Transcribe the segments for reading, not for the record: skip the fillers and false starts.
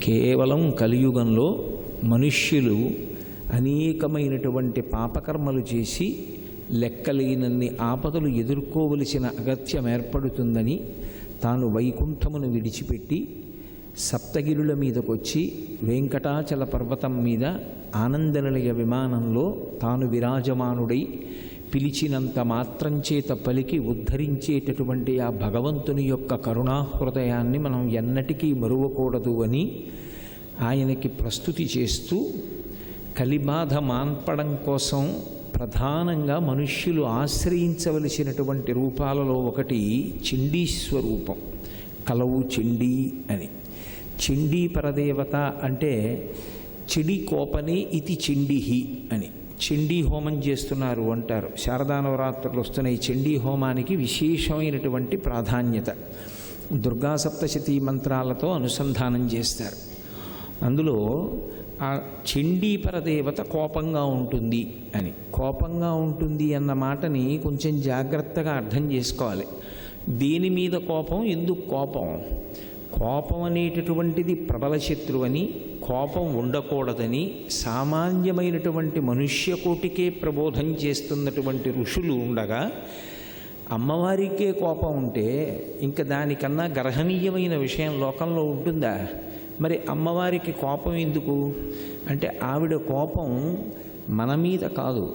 కేవలం కలియుగంలో మనుష్యులు అనేకమైనటువంటి పాపకర్మలు చేసి లెక్కలేనన్ని ఆపదలు ఎదుర్కోవలసిన అగత్యం ఏర్పడుతుందని తాను వైకుంఠమును విడిచిపెట్టి సప్తగిరుల మీదకొచ్చి వెంకటాచల పర్వతం మీద ఆనందనిలయ విమానంలో తాను విరాజమానుడై పిలిచినంత మాత్రం చేత పలికి ఉద్ధరించేటటువంటి ఆ భగవంతుని యొక్క కరుణాహృదయాన్ని మనం ఎన్నటికీ మరువకూడదు అని ఆయనకి ప్రస్తుతి చేస్తూ కలిబాధ మాన్పడం కోసం ప్రధానంగా మనుష్యులు ఆశ్రయించవలసినటువంటి రూపాలలో ఒకటి చండీస్వరూపం, కలవు చండీ అని. చండీ పరదేవత అంటే చెడి కోపనే ఇది చండీహి అని. చండీ హోమం చేస్తున్నారు అంటారు. శారదానవరాత్రులు వస్తున్న ఈ చండీ హోమానికి విశేషమైనటువంటి ప్రాధాన్యత. దుర్గా సప్తశతీ మంత్రాలతో అనుసంధానం చేస్తారు. అందులో ఆ చండీ పరదేవత కోపంగా ఉంటుంది అని. కోపంగా ఉంటుంది అన్న మాటని కొంచెం జాగ్రత్తగా అర్థం చేసుకోవాలి. దేని మీద కోపం, ఎందుకు కోపం? కోపం అనేటటువంటిది ప్రబల శత్రువని, కోపం ఉండకూడదని సామాన్యమైనటువంటి మనుష్యకోటికే ప్రబోధం చేస్తున్నటువంటి ఋషులు ఉండగా అమ్మవారికే కోపం ఉంటే ఇంకా దానికన్నా గ్రహణీయమైన విషయం లోకంలో ఉంటుందా? మరి అమ్మవారికి కోపం ఎందుకు అంటే ఆవిడ కోపం మన మీద కాదు,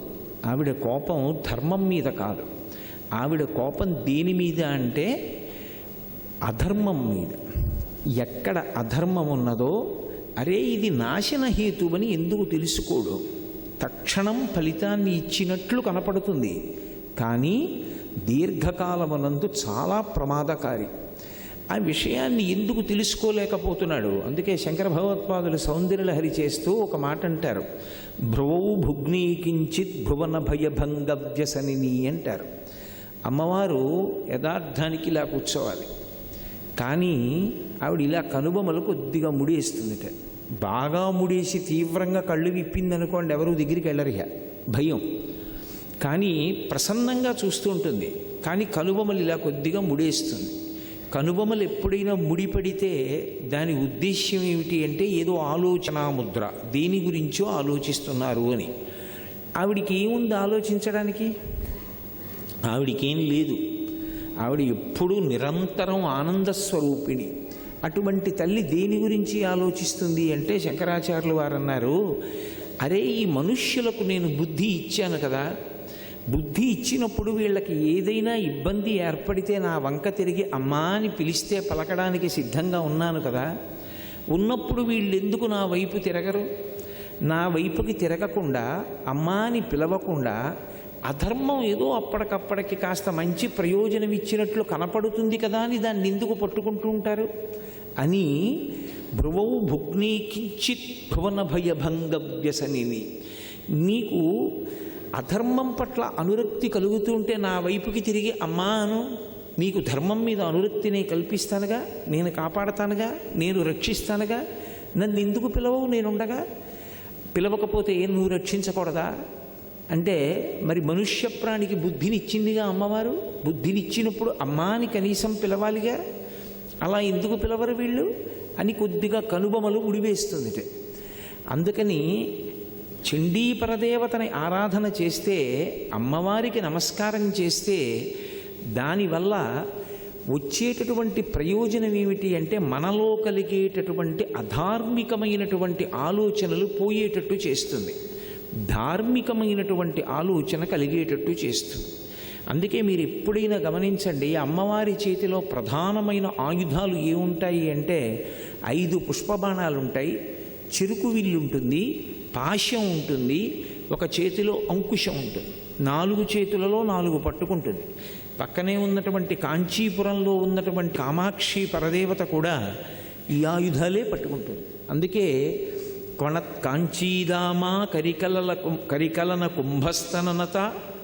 ఆవిడ కోపం ధర్మం మీద కాదు. ఆవిడ కోపం దేని మీద అంటే అధర్మం మీద. ఎక్కడ అధర్మం ఉన్నదో అరే ఇది నాశన హేతువని ఎందుకు తెలుసుకోడు? తక్షణం ఫలితాన్ని ఇచ్చినట్లు కనపడుతుంది, కానీ దీర్ఘకాలమునందు చాలా ప్రమాదకారి. ఆ విషయాన్ని ఎందుకు తెలుసుకోలేకపోతున్నాడు? అందుకే శంకర భగవత్పాదులు సౌందర్యలహరి చేస్తూ ఒక మాట అంటారు, భ్రువౌ భుగ్నీకించిత్ భువన భయభంగ వ్యసనిని అంటారు. అమ్మవారు యథార్థానికి ఇలా కూర్చోవాలి, కానీ ఆవిడ ఇలా కనుబొమలు కొద్దిగా ముడేస్తుందిట. బాగా ముడేసి తీవ్రంగా కళ్ళు విప్పిందనుకోండి ఎవరు దగ్గరికి వెళ్ళరిగా, భయం. కానీ ప్రసన్నంగా చూస్తూ ఉంటుంది, కానీ కనుబొమలు ఇలా కొద్దిగా ముడేస్తుంది. కనుబొమలు ఎప్పుడైనా ముడిపడితే దాని ఉద్దేశ్యం ఏమిటి అంటే ఏదో ఆలోచనా ముద్ర, దేని గురించో ఆలోచిస్తున్నారు అని. ఆవిడికి ఏముంది ఆలోచించడానికి? ఆవిడికేం లేదు. ఆవిడ ఎప్పుడూ నిరంతరం ఆనందస్వరూపిణి. అటువంటి తల్లి దేని గురించి ఆలోచిస్తుంది అంటే శంకరాచార్యులు వారు అన్నారు, అరే ఈ మనుష్యులకు నేను బుద్ధి ఇచ్చాను కదా, బుద్ధి ఇచ్చినప్పుడు వీళ్ళకి ఏదైనా ఇబ్బంది ఏర్పడితే నా వంక తిరిగి అమ్మా అని పిలిస్తే పలకడానికి సిద్ధంగా ఉన్నాను కదా, ఉన్నప్పుడు వీళ్ళెందుకు నా వైపు తిరగరు? నా వైపుకి తిరగకుండా అమ్మా అని పిలవకుండా అధర్మం ఏదో అప్పటికప్పటికి కాస్త మంచి ప్రయోజనం ఇచ్చినట్లు కనపడుతుంది కదా అని దాన్ని ఎందుకు పట్టుకుంటూ ఉంటారు అని భ్రువౌ భుగ్నీకించిత్ భువన భయభంగ వ్యసనిని. నీకు అధర్మం పట్ల అనురక్తి కలుగుతూ ఉంటే నా వైపుకి తిరిగి అమ్మా అను. నీకు ధర్మం మీద అనురక్తి నేను కల్పిస్తానుగా, నేను కాపాడతానుగా, నేను రక్షిస్తానుగా. నన్ను ఎందుకు పిలవవు నేనుండగా? పిలవకపోతే ఏం నువ్వు రక్షించకూడదా అంటే మరి మనుష్య ప్రాణికి బుద్ధినిచ్చిందిగా అమ్మవారు. బుద్ధినిచ్చినప్పుడు అమ్మా అని కనీసం పిలవాలిగా. అలా ఎందుకు పిలవరు వీళ్ళు అని కొద్దిగా కనుబొమలు ఉడివేస్తుంది. అందుకని చండీ పరదేవతని ఆరాధన చేస్తే, అమ్మవారికి నమస్కారం చేస్తే దానివల్ల వచ్చేటటువంటి ప్రయోజనం ఏమిటి అంటే మనలో కలిగేటటువంటి అధార్మికమైనటువంటి ఆలోచనలు పోయేటట్టు చేస్తుంది, ధార్మికమైనటువంటి ఆలోచన కలిగేటట్టు చేస్తుంది. అందుకే మీరు ఎప్పుడైనా గమనించండి, అమ్మవారి చేతిలో ప్రధానమైన ఆయుధాలు ఏముంటాయి అంటే 5 పుష్పబాణాలు ఉంటాయి, చెరుకు విల్లు ఉంటుంది, పాశం ఉంటుంది, ఒక చేతిలో అంకుశం ఉంటుంది, 4 చేతులలో 4 పట్టుకుంటుంది. పక్కనే ఉన్నటువంటి కాంచీపురంలో ఉన్నటువంటి కామాక్షి పరదేవత కూడా ఈ ఆయుధాలే పట్టుకుంటుంది. అందుకే కాంచీదామా కరికలన కుంభస్తననత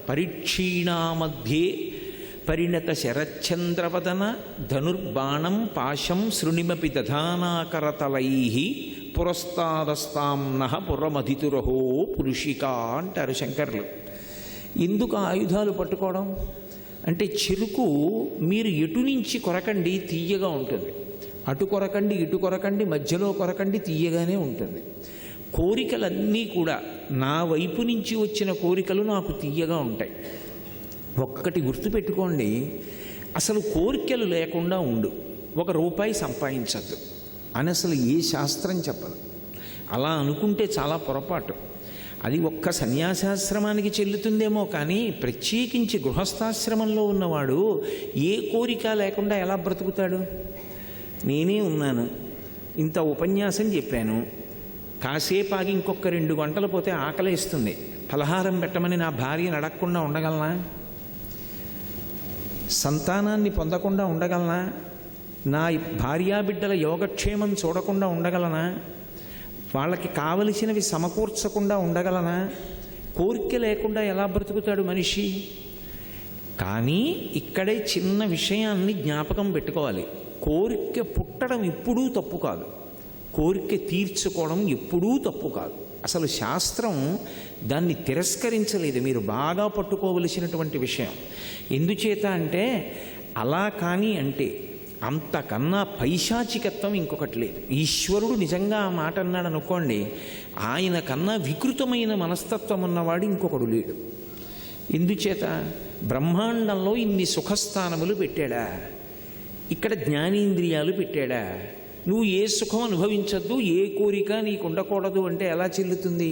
పరిక్షీణా మధ్యే పరిణత శరచ్చంద్రవదన ధనుర్బాణం పాశం శృణిమపి దధానాకరతలై పురస్తాదస్తాంనః పురమధితురహో పురుషికా అంటారు శంకర్లు. ఎందుకు ఆయుధాలు పట్టుకోవడం అంటే చెరుకు మీరు ఎటు నుంచి కొరకండి తీయగా ఉంటుంది, అటు కొరకండి ఇటు కొరకండి మధ్యలో కొరకండి తీయగానే ఉంటుంది. కోరికలన్నీ కూడా నా వైపు నుంచి వచ్చిన కోరికలు నాకు తీయగా ఉంటాయి. ఒక్కటి గుర్తుపెట్టుకోండి, అసలు కోరికలు లేకుండా ఉండు, ₹1 సంపాదించద్దు అని అసలు ఏ శాస్త్రం చెప్పదు. అలా అనుకుంటే చాలా పొరపాటు. అది ఒక్క సన్యాసాశ్రమానికి చెల్లుతుందేమో కానీ ప్రత్యేకించి గృహస్థాశ్రమంలో ఉన్నవాడు ఏ కోరిక లేకుండా ఎలా బ్రతుకుతాడు? నేనే ఉన్నాను, ఇంత ఉపన్యాసం చెప్పాను, కాసేపు ఆగి ఇంకొక 2 గంటలు పోతే ఆకలేస్తుంది, పలహారం పెట్టమని నా భార్యను అడగకుండా ఉండగలనా? సంతానాన్ని పొందకుండా ఉండగలనా? నా భార్యాబిడ్డల యోగక్షేమం చూడకుండా ఉండగలనా? వాళ్ళకి కావలసినవి సమకూర్చకుండా ఉండగలనా? కోరిక లేకుండా ఎలా బ్రతుకుతాడు మనిషి? కానీ ఇక్కడే చిన్న విషయాన్ని జ్ఞాపకం పెట్టుకోవాలి. కోరిక పుట్టడం ఎప్పుడూ తప్పు కాదు, కోరిక తీర్చుకోవడం ఎప్పుడూ తప్పు కాదు. అసలు శాస్త్రం దాన్ని తిరస్కరించలేదు. మీరు బాగా పట్టుకోవలసినటువంటి విషయం. ఎందుచేత అంటే అలా కానీ అంటే అంతకన్నా పైశాచికత్వం ఇంకొకటి లేదు. ఈశ్వరుడు నిజంగా ఆ మాట అన్నాడు అనుకోండి, ఆయన కన్నా వికృతమైన మనస్తత్వం ఉన్నవాడు ఇంకొకడు లేడు. ఎందుచేత బ్రహ్మాండంలో ఇన్ని సుఖస్థానములు పెట్టాడా, ఇక్కడ జ్ఞానేంద్రియాలు పెట్టాడా, నువ్వు ఏ సుఖం అనుభవించద్దు, ఏ కోరిక నీకు ఉండకూడదు అంటే ఎలా చెల్లుతుంది?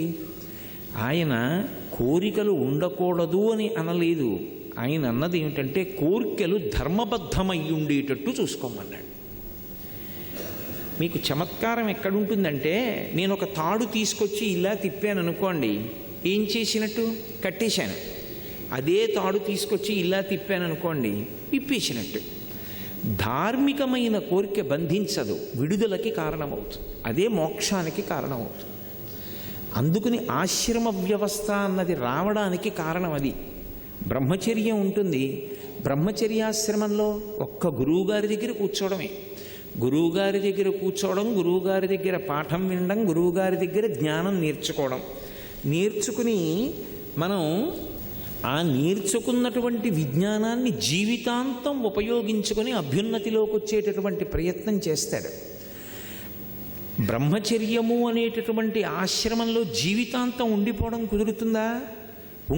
ఆయన కోరికలు ఉండకూడదు అని అనలేదు. ఆయన అన్నది ఏమిటంటే కోరికలు ధర్మబద్ధమై ఉండేటట్టు చూసుకోమన్నాడు. మీకు చమత్కారం ఎక్కడుంటుందంటే, నేను ఒక తాడు తీసుకొచ్చి ఇలా తిప్పాను అనుకోండి, ఏం చేసినట్టు? కట్టేశాను. అదే తాడు తీసుకొచ్చి ఇలా తిప్పాను అనుకోండి, విప్పేసినట్టు. ధార్మికమైన కోరిక బంధించదు, విడుదలకి కారణమవుతుంది, అదే మోక్షానికి కారణమవుతుంది. అందుకని ఆశ్రమ వ్యవస్థ అన్నది రావడానికి కారణం అది. బ్రహ్మచర్యం ఉంటుంది, బ్రహ్మచర్యాశ్రమంలో ఒక్క గురువుగారి దగ్గర కూర్చోవడమే. గురువుగారి దగ్గర కూర్చోవడం, గురువుగారి దగ్గర పాఠం వినడం, గురువుగారి దగ్గర జ్ఞానం నేర్చుకోవడం. నేర్చుకుని మనం ఆ నేర్చుకున్నటువంటి విజ్ఞానాన్ని జీవితాంతం ఉపయోగించుకొని అభ్యున్నతిలోకి వచ్చేటటువంటి ప్రయత్నం చేస్తాడు. బ్రహ్మచర్యము అనేటటువంటి ఆశ్రమంలో జీవితాంతం ఉండిపోవడం కుదురుతుందా?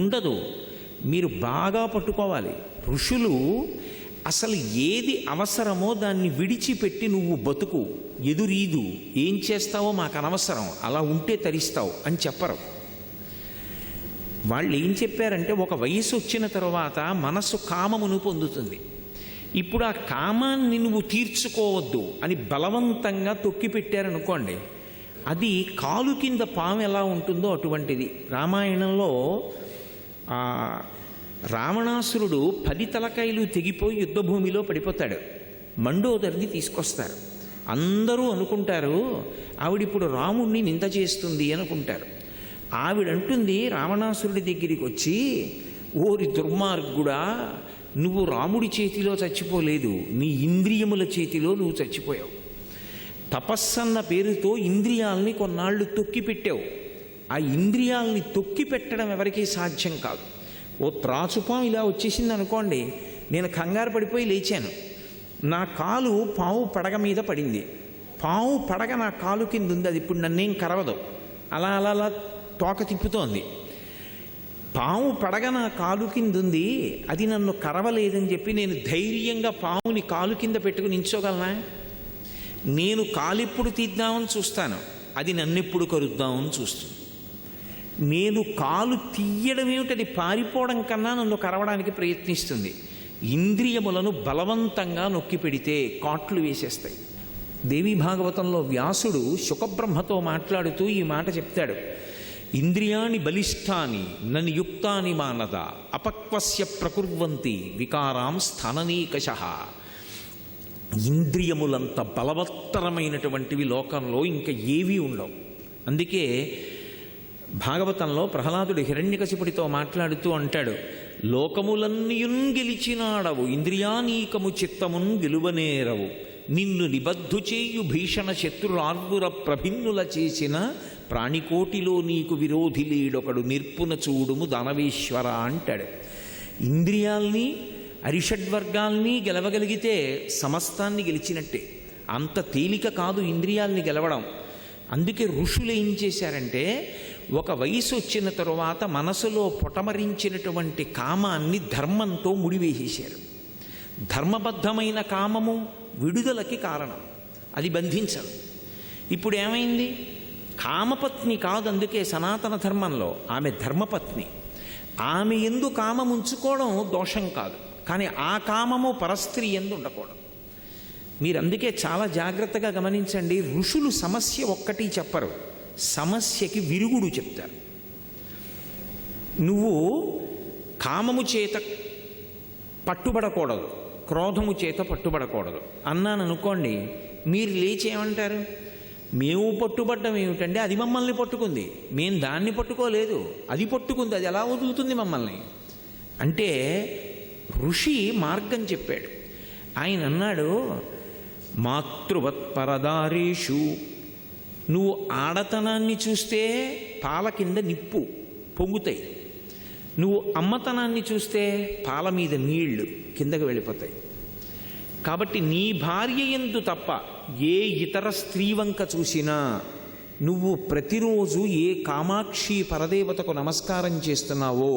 ఉండదు. మీరు బాగా పట్టుకోవాలి. ఋషులు అసలు ఏది అవసరమో దాన్ని విడిచిపెట్టి నువ్వు బతుకు, ఎదురీదు, ఏం చేస్తావో మాకు అనవసరం, అలా ఉంటే తరిస్తావు అని చెప్పరు. వాళ్ళు ఏం చెప్పారంటే, ఒక వయసు వచ్చిన తర్వాత మనసు కామమును పొందుతుంది. ఇప్పుడు ఆ కామాన్ని నువ్వు తీర్చుకోవద్దు అని బలవంతంగా తొక్కిపెట్టారనుకోండి, అది కాలు కింద పాము ఎలా ఉంటుందో అటువంటిది. రామాయణంలో రావణాసురుడు 10 తలకాయలు తెగిపోయి యుద్ధభూమిలో పడిపోతాడు. మండోదరిని తీసుకొస్తారు. అందరూ అనుకుంటారు ఆవిడిప్పుడు రాముణ్ణి నింద చేస్తుంది అనుకుంటారు. ఆవిడంటుంది రావణాసురుడి దగ్గరికి వచ్చి, ఓరి దుర్మార్గుడా, నువ్వు రాముడి చేతిలో చచ్చిపోలేదు, నీ ఇంద్రియముల చేతిలో నువ్వు చచ్చిపోయావు. తపస్సన్న పేరుతో ఇంద్రియాల్ని కొన్నాళ్ళు తొక్కిపెట్టావు. ఆ ఇంద్రియాల్ని తొక్కి పెట్టడం ఎవరికీ సాధ్యం కాదు. ఓ త్రాచుపాము ఇలా వచ్చేసింది అనుకోండి, నేను కంగారు పడిపోయి లేచాను, నా కాలు పాము పడగ మీద పడింది, పాము పడగ నా కాలు కింద ఉంది, అది ఇప్పుడు నన్నేం కరవదు, అలా అలా అలా తోక తిప్పుతోంది. పాము పడగ నా కాలు కింద ఉంది, అది నన్ను కరవలేదని చెప్పి నేను ధైర్యంగా పాముని కాలు కింద పెట్టుకుని నించోగలనా? నేను కాలిప్పుడు తీద్దామని చూస్తాను, అది నన్నెప్పుడు కరుద్దామని చూస్తుంది. నేను కాలు తీయడం ఏమిటది, పారిపోవడం కన్నా నన్ను కరవడానికి ప్రయత్నిస్తుంది. ఇంద్రియములను బలవంతంగా నొక్కి పెడితే కాట్లు వేసేస్తాయి. దేవీ భాగవతంలో వ్యాసుడు శుకబ్రహ్మతో మాట్లాడుతూ ఈ మాట చెప్తాడు. ఇంద్రియాణి బలిష్టాని నన్యుక్తాని మానద అపక్వస్య ప్రకుర్వంతి వికారాం స్థాననీకషః. ఇంద్రియములంత బలవత్తరమైనటువంటివి లోకంలో ఇంకా ఏవీ ఉండవు. అందుకే భాగవతంలో ప్రహ్లాదుడు హిరణ్యకశిపుడితో మాట్లాడుతూ అంటాడు, లోకములన్నీయున్ గెలిచినాడవు, ఇంద్రియానీకము చిత్తమున్ గెలువనేరవు, నిన్ను నిబద్ధు చేయు భీషణ శత్రురార్వుర ప్రభిన్నుల చేసిన ప్రాణికోటిలో నీకు విరోధి లేడొకడు నిర్పున చూడుము దానవేశ్వర అంటాడు. ఇంద్రియాల్ని అరిషడ్వర్గాల్ని గెలవగలిగితే సమస్తాన్ని గెలిచినట్టే. అంత తేలిక కాదు ఇంద్రియాల్ని గెలవడం. అందుకే ఋషులు ఏం చేశారంటే ఒక వయసు వచ్చిన తరువాత మనసులో పొటమరించినటువంటి కామాన్ని ధర్మంతో ముడివేసేశారు. ధర్మబద్ధమైన కామము విడుదలకి కారణం, అది బంధించదు. ఇప్పుడు ఏమైంది? కామపత్ని కాదు, అందుకే సనాతన ధర్మంలో ఆమె ధర్మపత్ని. ఆమె యందు కామం ఉంచుకోవడం దోషం కాదు, కానీ ఆ కామము పరస్త్రీ యందు ఉండకూడదు. మీరు అందుకే చాలా జాగ్రత్తగా గమనించండి. ఋషులు సమస్య ఒక్కటి చెప్పరు, సమస్యకి విరుగుడు చెప్తారు. నువ్వు కామము చేత పట్టుబడకూడదు, క్రోధము చేత పట్టుబడకూడదు అన్నాను అనుకోండి, మీరు లేచి ఏమంటారు? మేము పట్టుబడ్డం ఏమిటండి, అది మమ్మల్ని పట్టుకుంది, మేము దాన్ని పట్టుకోలేదు, అది పట్టుకుంది, అది ఎలా వదులుతుంది మమ్మల్ని అంటే ఋషి మార్గం చెప్పాడు. ఆయన అన్నాడు, మాతృవత్పరదారేషు, నువ్వు ఆడతనాన్ని చూస్తే పాల కింద నిప్పు పొంగుతాయి, నువ్వు అమ్మతనాన్ని చూస్తే పాల మీద నీళ్లు కిందకు వెళ్ళిపోతాయి. కాబట్టి నీ భార్య యందు తప్ప ఏ ఇతర స్త్రీ వంక చూసినా నువ్వు ప్రతిరోజు ఏ కామాక్షి పరదేవతకు నమస్కారం చేస్తున్నావో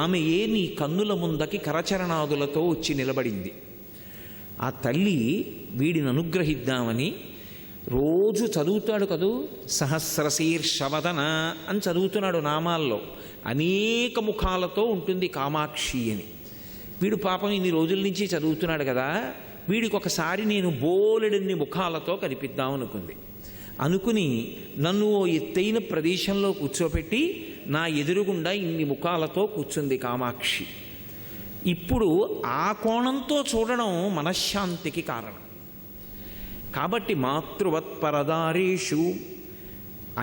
ఆమెయే నీ కన్నుల ముందకి కరచరణాదులతో వచ్చి నిలబడింది. ఆ తల్లి వీడిని అనుగ్రహిద్దామని రోజు చదువుతాడు కదూ, సహస్రశీర్షవదన అని చదువుతున్నాడు నామాల్లో, అనేక ముఖాలతో ఉంటుంది కామాక్షి అని. వీడు పాపం ఇన్ని రోజుల నుంచి చదువుతున్నాడు కదా, వీడికి ఒకసారి నేను బోలెడన్ని ముఖాలతో కనిపిద్దామనుకుంది. అనుకుని నన్ను ఓ ఎత్తైన ప్రదేశంలో కూర్చోపెట్టి నా ఎదురుగుండా ఇన్ని ముఖాలతో కూర్చుంది కామాక్షి. ఇప్పుడు ఆ కోణంతో చూడడం మనశ్శాంతికి కారణం. కాబట్టి మాతృవత్పరదారేషు,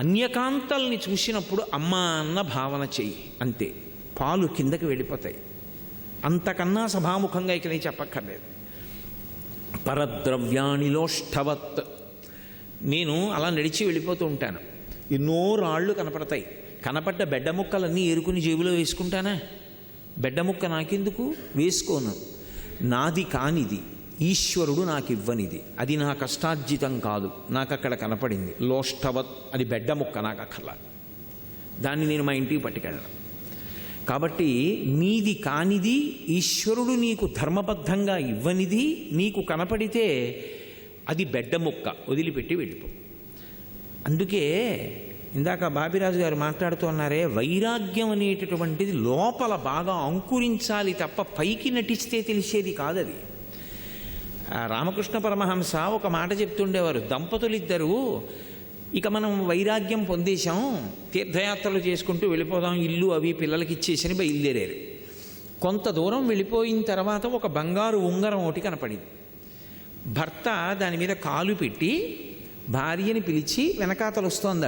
అన్యకాంతల్ని చూసినప్పుడు అమ్మ అన్న భావన చెయ్యి, అంతే, పాలు కిందకి వెళ్ళిపోతాయి. అంతకన్నా సభాముఖంగా ఇక నేను చెప్పక్కర్లేదు. పరద్రవ్యాణిలోష్ఠవత్, నేను అలా నడిచి వెళ్ళిపోతూ ఉంటాను, ఎన్నో రాళ్ళు కనపడతాయి, కనపడ్డ బెడ్డ ముక్కలన్నీ ఏరుకుని జేబులో వేసుకుంటానా? బెడ్డ ముక్క నాకెందుకు? వేసుకోను. నాది కానిది ఈశ్వరుడు నాకు ఇవ్వనిది, అది నా కష్టార్జితం కాదు, నాకు అక్కడ కనపడింది లోష్ఠవత్, అది బెడ్డ ముక్క, నాకు అక్కర్లా, దాన్ని నేను మా ఇంటికి పట్టుకెళ్ళను. కాబట్టి నీది కానిది ఈశ్వరుడు నీకు ధర్మబద్ధంగా ఇవ్వనిది నీకు కనపడితే అది బెడ్డ ముక్క, వదిలిపెట్టి వెళ్ళిపో. అందుకే ఇందాక బాపిరాజు గారు మాట్లాడుతూ ఉన్నారే, వైరాగ్యం అనేటటువంటిది లోపల బాగా అంకురించాలి తప్ప పైకి నటిస్తే తెలిసేది కాదది. రామకృష్ణ పరమహంస ఒక మాట చెప్తుండేవారు, దంపతులిద్దరూ ఇక మనం వైరాగ్యం పొందేశాం, తీర్థయాత్రలు చేసుకుంటూ వెళ్ళిపోదాం, ఇల్లు అవి పిల్లలకి ఇచ్చేసని బయలుదేరారు. కొంత దూరం వెళ్ళిపోయిన తర్వాత ఒక బంగారు ఉంగరం ఒకటి కనపడింది. భర్త దాని మీద కాలు పెట్టి భార్యని పిలిచి వెనకాతలు వస్తోంది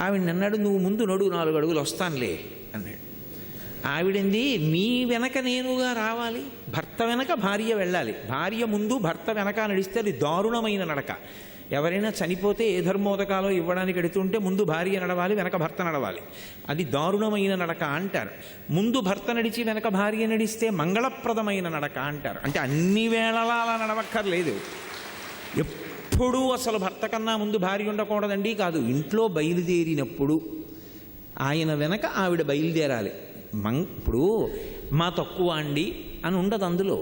ఆవిడ అన్నాడు, నువ్వు ముందు నడు, 4 అడుగులు వస్తానులే అన్నాడు. ఆవిడంది, నీ వెనక నేనుగా రావాలి, భర్త వెనక భార్య వెళ్ళాలి, భార్య ముందు భర్త వెనక నడిస్తే అది దారుణమైన నడక. ఎవరైనా చనిపోతే ఏ ధర్మోదకాలో ఇవ్వడానికి ఎడుతుంటే ముందు భార్య నడవాలి, వెనక భర్త నడవాలి, అది దారుణమైన నడక అంటారు. ముందు భర్త నడిచి వెనక భార్య నడిస్తే మంగళప్రదమైన నడక అంటారు. అంటే అన్ని వేళలా అలా నడవక్కర్లేదు, ఎప్పుడూ అసలు భర్త కన్నా ముందు భార్య ఉండకూడదండి కాదు, ఇంట్లో బయలుదేరినప్పుడు ఆయన వెనక ఆవిడ బయలుదేరాలి. ఇప్పుడు మా తక్కువ అండి అని ఉండదు అందులో.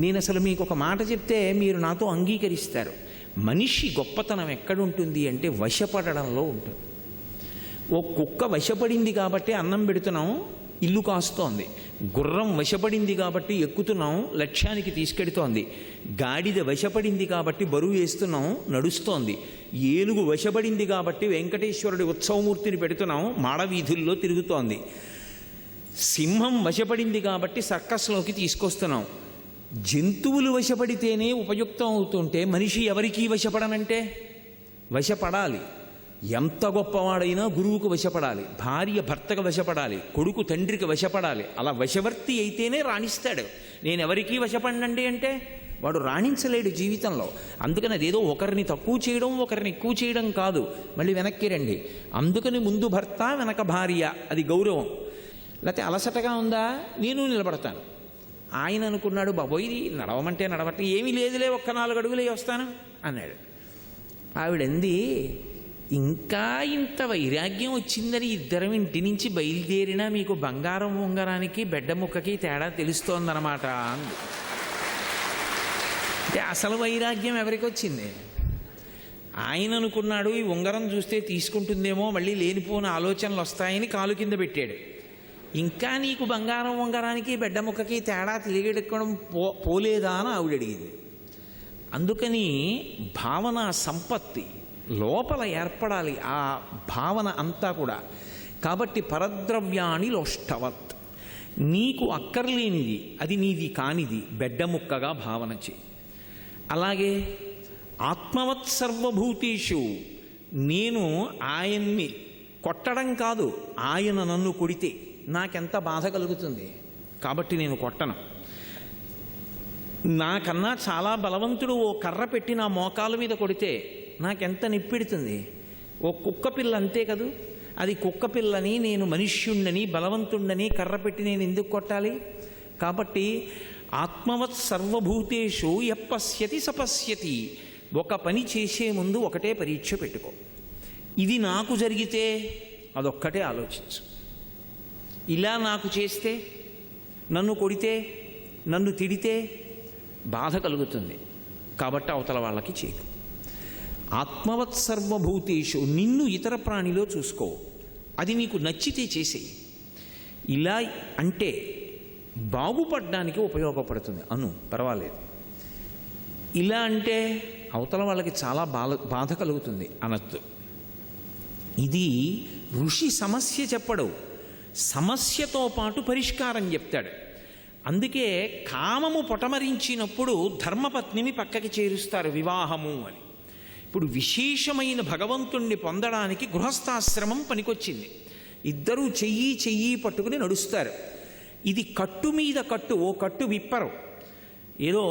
నేను అసలు మీకు ఒక మాట చెప్తే మీరు నాతో అంగీకరిస్తారు. మనిషి గొప్పతనం ఎక్కడుంటుంది అంటే వశపడడంలో ఉంటుంది. ఓ కుక్క వశపడింది కాబట్టి అన్నం పెడుతున్నాం, ఇల్లు కాస్తోంది. గుర్రం వశపడింది కాబట్టి ఎక్కుతున్నాం, లక్ష్యానికి తీసుకెడుతోంది. గాడిద వశపడింది కాబట్టి బరువు వేస్తున్నాం, నడుస్తోంది. ఏనుగు వశపడింది కాబట్టి వెంకటేశ్వరుడి ఉత్సవమూర్తిని పెడుతున్నాం, మాడవీధుల్లో తిరుగుతోంది. సింహం వశపడింది కాబట్టి సర్కస్లోకి తీసుకొస్తున్నాం. జంతువులు వశపడితేనే ఉపయుక్తం అవుతుంటే మనిషి ఎవరికీ వశపడనంటే? వశపడాలి. ఎంత గొప్పవాడైనా గురువుకు వశపడాలి, భార్య భర్తకు వశపడాలి, కొడుకు తండ్రికి వశపడాలి. అలా వశవర్తి అయితేనే రాణిస్తాడు. నేను ఎవరికీ వశపడినండి అంటే వాడు రాణించలేడు జీవితంలో. అందుకని అదేదో ఒకరిని తక్కువ చేయడం ఒకరిని ఎక్కువ చేయడం కాదు, మళ్ళీ వెనక్కి రండి. అందుకని ముందు భర్త వెనక భార్య, అది గౌరవం. లేకపోతే అలసటగా ఉందా, నేను నిలబడతాను, ఆయన అనుకున్నాడు, బాబోయ్ ఇది నడవమంటే నడవట్లే, ఏమీ లేదులే, ఒక్క 4 అడుగులే వస్తాను అన్నాడు. ఆవిడంది, ఇంకా ఇంత వైరాగ్యం వచ్చిందని ఇద్దరం ఇంటి నుంచి బయలుదేరినా మీకు బంగారం ఉంగరానికి బెడ్డ ముక్కకి తేడా తెలుస్తోందన్నమాట అంది. అంటే అసలు వైరాగ్యం ఎవరికి వచ్చింది? ఆయన అనుకున్నాడు ఈ ఉంగరం చూస్తే తీసుకుంటుందేమో, మళ్ళీ లేనిపోని ఆలోచనలు వస్తాయని కాలు కింద పెట్టాడు. ఇంకా నీకు బంగారం ఉంగరానికి బెడ్డ ముక్కకి తేడా తెలియడం పోలేదా అని ఆవిడ అడిగింది. అందుకని భావన సంపత్తి లోపల ఏర్పడాలి, ఆ భావన అంతా కూడా. కాబట్టి పరద్రవ్యాణి లోష్టవత్, నీకు అక్కర్లేనిది, అది నీది కానిది బెడ్డ ముక్కగా భావన చేయి. అలాగే ఆత్మవత్ సర్వభూతేషు, నేను ఆయన్ని కొట్టడం కాదు, ఆయన నన్ను కొడితే నాకెంత బాధ కలుగుతుంది, కాబట్టి నేను కొట్టను. నాకన్నా చాలా బలవంతుడు ఓ కర్ర పెట్టి నా మోకాల మీద కొడితే నాకెంత నిప్పెడుతుంది. ఓ కుక్క పిల్ల అంతే కదూ, అది కుక్క పిల్లని నేను మనుష్యుణ్ణని బలవంతుణ్ణని కర్ర పెట్టి నేను ఎందుకు కొట్టాలి? కాబట్టి ఆత్మవత్ సర్వభూతేషు యప్పశ్యతి సపశ్యతి, ఒక పని చేసే ముందు ఒకటే పరీక్ష పెట్టుకో, ఇది నాకు జరిగితే అదొక్కటే ఆలోచించు. ఇలా నాకు చేస్తే, నన్ను కొడితే, నన్ను తిడితే బాధ కలుగుతుంది, కాబట్టి అవతల వాళ్ళకి చేయకు. ఆత్మవత్ సర్వభూతేషు, నిన్ను ఇతర ప్రాణిలో చూసుకో, అది నీకు నచ్చితే చేసేయి. ఇలా అంటే బాగుపడడానికి ఉపయోగపడుతుంది అను, పర్వాలేదు. ఇలా అంటే అవతల వాళ్ళకి చాలా బాధ కలుగుతుంది అనద్దు. ఇది ఋషి సమస్య చెప్పడు, సమస్యతో పాటు పరిష్కారం చెప్తాడు. అందుకే కామము పొటమరించినప్పుడు ధర్మపత్నిని పక్కకి చేరుస్తారు వివాహము అని. ఇప్పుడు విశేషమైన భగవంతుణ్ణి పొందడానికి గృహస్థాశ్రమం పనికొచ్చింది. ఇద్దరూ చెయ్యి పట్టుకుని నడుస్తారు. ఇది కట్టు మీద కట్టు, ఓ కట్టు విప్పరు. ఏదో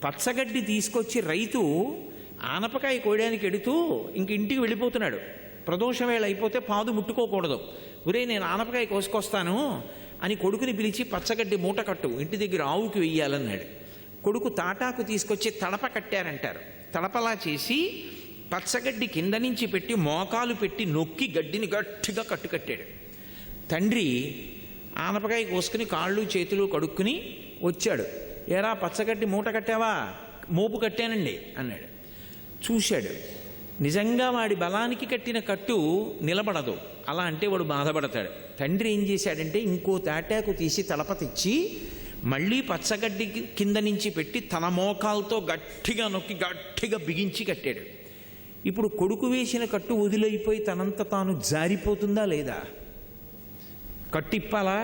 పచ్చగడ్డి తీసుకొచ్చి రైతు ఆనపకాయ కోయడానికి ఎడుతూ ఇంక ఇంటికి వెళ్ళిపోతున్నాడు. ప్రదోషం వేళ అయిపోతే పాదు ముట్టుకోకూడదు. ఒరే నేను ఆనపకాయ కోసుకొస్తాను అని కొడుకుని పిలిచి పచ్చగడ్డి మూట కట్టు, ఇంటి దగ్గర ఆవుకి వెయ్యాలన్నాడు. కొడుకు తాటాకు తీసుకొచ్చి తడప కట్టారంటారు. తడపలా చేసి పచ్చగడ్డి కింద నుంచి పెట్టి మోకాలు పెట్టి నొక్కి గడ్డిని గట్టిగా కట్టుకట్టాడు. తండ్రి ఆనపకాయ కోసుకుని కాళ్ళు చేతులు కడుక్కుని వచ్చాడు. ఏరా పచ్చగడ్డి మూట కట్టావా? మోపు కట్టానండి అన్నాడు. చూశాడు, నిజంగా వాడి బలానికి కట్టిన కట్టు నిలబడదు. అలా అంటే వాడు బాధపడతాడు. తండ్రి ఏం చేశాడంటే ఇంకో తాటాకు తీసి తలప తెచ్చి మళ్ళీ పచ్చగడ్డి కింద నుంచి పెట్టి తన మోకాలతో గట్టిగా నొక్కి గట్టిగా బిగించి కట్టాడు. ఇప్పుడు కొడుకు వేసిన కట్టు వదిలైపోయి తనంత తాను జారిపోతుందా లేదా? కట్టిప్పాలా?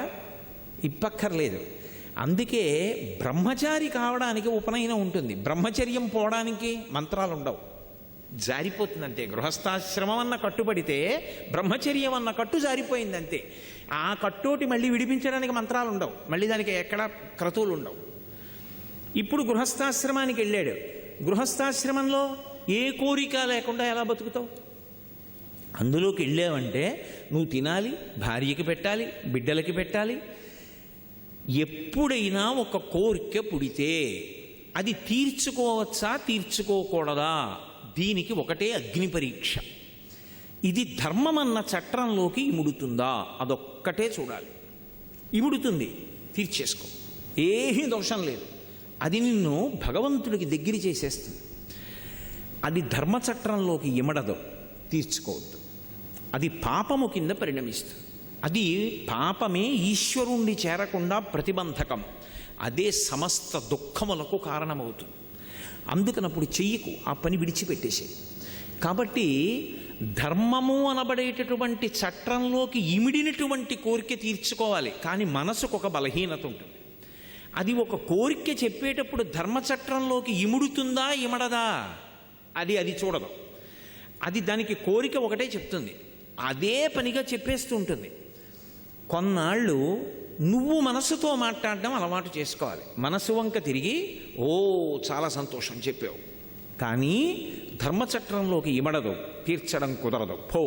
ఇప్పక్కర్లేదు. అందుకే బ్రహ్మచారి కావడానికి ఉపనయనం ఉంటుంది, బ్రహ్మచర్యం పోవడానికి మంత్రాలు ఉండవు, జారిపోతుందంతే. గృహస్థాశ్రమం అన్న కట్టుబడితే బ్రహ్మచర్యం అన్న కట్టు జారిపోయిందంతే. ఆ కట్టోటి మళ్ళీ విడిపించడానికి మంత్రాలు ఉండవు, మళ్ళీ దానికి ఎక్కడ క్రతువులు ఉండవు. ఇప్పుడు గృహస్థాశ్రమానికి వెళ్ళాడు. గృహస్థాశ్రమంలో ఏ కోరిక లేకుండా ఎలా బతుకుతావు? అందులోకి వెళ్ళావంటే నువ్వు తినాలి, భార్యకి పెట్టాలి, బిడ్డలకి పెట్టాలి. ఎప్పుడైనా ఒక కోరిక పుడితే అది తీర్చుకోవచ్చా తీర్చుకోకూడదా, దీనికి ఒకటే అగ్ని పరీక్ష. ఇది ధర్మం అన్న చట్రంలోకి ఇముడుతుందా, అదొక్కటే చూడాలి. ఇముడుతుంది, తీర్చేసుకో, ఏమీ దోషం లేదు. అది నిన్ను భగవంతుడికి దగ్గర చేసేస్తుంది. అది ధర్మచట్రంలోకి ఇమడదు, తీర్చుకోవద్దు. అది పాపము కింద పరిణమిస్తుంది. అది పాపమే ఈశ్వరుణ్ణి చేరకుండా ప్రతిబంధకం. అదే సమస్త దుఃఖములకు కారణమవుతుంది. అందుకనప్పుడు చెయ్యకు, ఆ పని విడిచిపెట్టేసే. కాబట్టి ధర్మము అనబడేటటువంటి చట్రంలోకి ఇమిడినటువంటి కోరిక తీర్చుకోవాలి. కానీ మనసుకు ఒక బలహీనత ఉంటుంది. అది ఒక కోరిక చెప్పేటప్పుడు ధర్మచట్రంలోకి ఇముడుతుందా ఇమడదా అది చూడదు. అది దానికి కోరిక ఒకటే చెప్తుంది, అదే పనిగా చెప్పేస్తూ ఉంటుంది. కొన్నాళ్ళు నువ్వు మనసుతో మాట్లాడడం అలవాటు చేసుకోవాలి. మనసు వంక తిరిగి ఓ చాలా సంతోషం చెప్పావు, కానీ ధర్మచట్రంలోకి ఇమడదు, తీర్చడం కుదరదు, పో.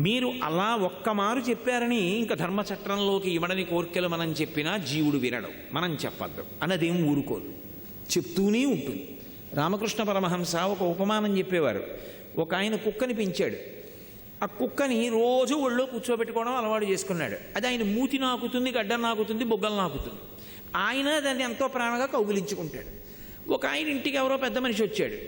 మీరు అలా ఒక్కమారు చెప్పారని ఇంకా ధర్మచట్రంలోకి ఇవ్వడని కోర్కెలు మనం చెప్పినా జీవుడు వినడం, మనం చెప్పద్దు అన్నదేం ఊరుకోదు, చెప్తూనే ఉంటుంది. రామకృష్ణ పరమహంస ఒక ఉపమానం చెప్పేవారు. ఒక ఆయన కుక్కని పెంచాడు. ఆ కుక్కని రోజు ఒళ్ళో కూర్చోబెట్టుకోవడం అలవాటు చేసుకున్నాడు. అది ఆయన మూతి నాకుతుంది, గడ్డం నాకుతుంది, బొగ్గలు నాకుతుంది. ఆయన దాన్ని ఎంతో ప్రేమగా కౌగిలించుకుంటాడు. ఒక ఆయన ఇంటికి ఎవరో పెద్ద మనిషి వచ్చాడు.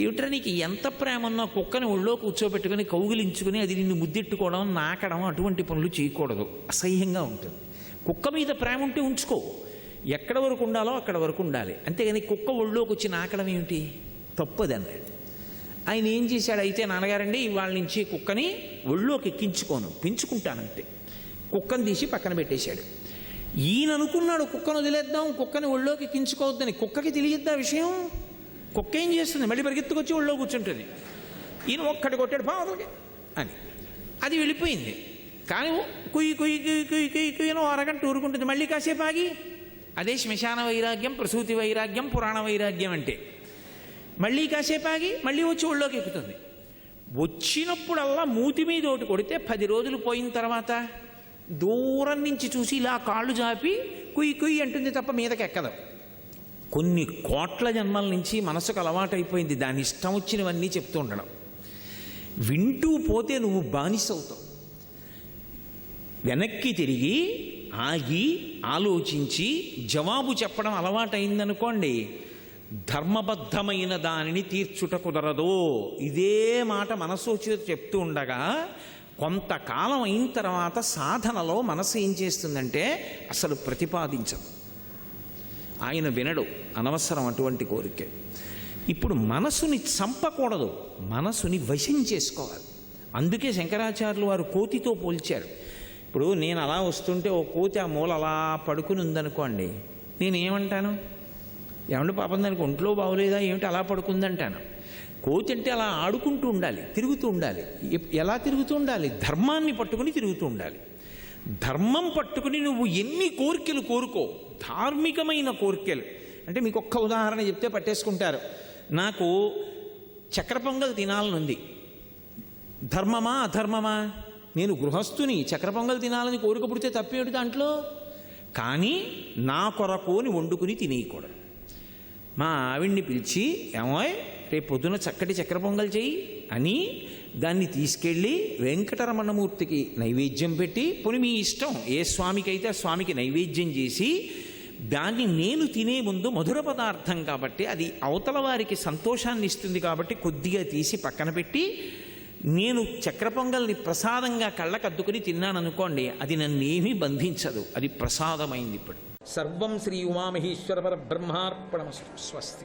ఏమిట్రా నీకు ఎంత ప్రేమ ఉన్నా కుక్కని ఒళ్ళో కూర్చోబెట్టుకుని కౌగిలించుకుని అది నిన్ను ముద్దెట్టుకోవడం, నాకడం అటువంటి పనులు చేయకూడదు, అసహ్యంగా ఉంటుంది. కుక్క మీద ప్రేమ ఉంటే ఉంచుకో, ఎక్కడ వరకు ఉండాలో అక్కడ వరకు ఉండాలి. అంతేగాని కుక్క ఒళ్ళోకి వచ్చి నాకడం ఏమిటి, తప్పది అన్నాడు. ఆయన ఏం చేశాడు, అయితే నాన్నగారండి ఇవాళ నుంచి కుక్కని ఒళ్ళోకి ఎక్కించుకోను, పెంచుకుంటానంతే. కుక్కను తీసి పక్కన పెట్టేశాడు. ఈయన అనుకున్నాడు కుక్కను వదిలేద్దాం, కుక్కని ఒళ్ళోకి ఎక్కించుకోవద్దని. కుక్కకి తెలియద్దా విషయం? కుక్క ఏం చేస్తుంది, మళ్ళీ పరిగెత్తుకొచ్చి ఒళ్ళో కూర్చుంటుంది. ఈయన ఒక్కటి కొట్టాడు పావులకి అని, అది వెళ్ళిపోయింది. కానీ కుయ్యి కుయ్యి కుయ్యి కుయ్యి కుయ్యి కుయ్యనో అరగంట ఊరుకుంటుంది. మళ్ళీ కాసేపు ఆగి, అదే శ్మశాన వైరాగ్యం, ప్రసూతి వైరాగ్యం, పురాణ వైరాగ్యం అంటే. మళ్ళీ కాసేపు ఆగి మళ్ళీ వచ్చి ఒళ్ళోకి ఎక్కుతుంది. వచ్చినప్పుడల్లా మూతి మీద ఒకటి కొడితే 10 రోజులు పోయిన తర్వాత దూరం నుంచి చూసి ఇలా కాళ్ళు జాపి కుయ్యి కుయ్యి అంటుంది తప్ప మీదకి ఎక్కదు. కొన్ని కోట్ల జన్మల నుంచి మనసుకు అలవాటైపోయింది దాని ఇష్టం వచ్చినవన్నీ చెప్తూ ఉండడం. వింటూ పోతే నువ్వు బానిసవుతావు. వెనక్కి తిరిగి ఆగి ఆలోచించి జవాబు చెప్పడం అలవాటైందనుకోండి, ధర్మబద్ధమైన దానిని తీర్చుట కుదరదు. ఇదే మాట మనసు చెప్తూ ఉండగా కొంతకాలం అయిన తర్వాత సాధనలో మనసు ఏం చేస్తుందంటే అసలు ప్రతిపాదించదు. ఆయన వినడు, అనవసరం అటువంటి కోరిక. ఇప్పుడు మనసుని చంపకూడదు, మనసుని వశం చేసుకోవాలి. అందుకే శంకరాచార్యులు వారు కోతితో పోల్చారు. ఇప్పుడు నేను అలా వస్తుంటే ఓ కోతి ఆ మూల అలా పడుకుని ఉందనుకోండి, నేనేమంటాను, ఏమంటే పాపం దానికి ఒంట్లో బాగోలేదా ఏమిటి అలా పడుకుందంటాను. కోతి అంటే అలా ఆడుకుంటూ ఉండాలి, తిరుగుతూ ఉండాలి. ఎలా తిరుగుతూ ఉండాలి? ధర్మాన్ని పట్టుకుని తిరుగుతూ ఉండాలి. ధర్మం పట్టుకుని నువ్వు ఎన్ని కోరికలు కోరుకో, ధార్మికమైన కోరికలు. అంటే మీకు ఒక్క ఉదాహరణ చెప్తే పట్టేసుకుంటారు. నాకు చక్కెర పొంగల్ తినాలనుంది, ధర్మమా అధర్మమా? నేను గృహస్థుని, చక్కెర పొంగల్ తినాలని కోరిక పుడితే తప్పేమిటి దాంట్లో? కానీ నా కొరకు అని వండుకుని తినేయకూడదు. మా ఆవిడ్ని పిలిచి, ఏమోయ్ రేపు పొద్దున చక్కటి చక్కెర పొంగల్ చెయ్యి అని దాన్ని తీసుకెళ్ళి వెంకటరమణమూర్తికి నైవేద్యం పెట్టి, పోనీ మీ ఇష్టం ఏ స్వామికి అయితే ఆ స్వామికి నైవేద్యం చేసి, దాన్ని నేను తినే ముందు మధుర పదార్థం కాబట్టి అది అవతల వారికి సంతోషాన్ని ఇస్తుంది కాబట్టి కొద్దిగా తీసి పక్కన పెట్టి, నేను చక్కెర పొంగల్ని ప్రసాదంగా కళ్ళకద్దుకుని తిన్నాను అనుకోండి, అది నన్నేమీ బంధించదు, అది ప్రసాదమైంది. ఇప్పుడు సర్వం శ్రీ ఉమామహేశ్వర పరబ్రహ్మార్పణమస్తు. స్వస్తి.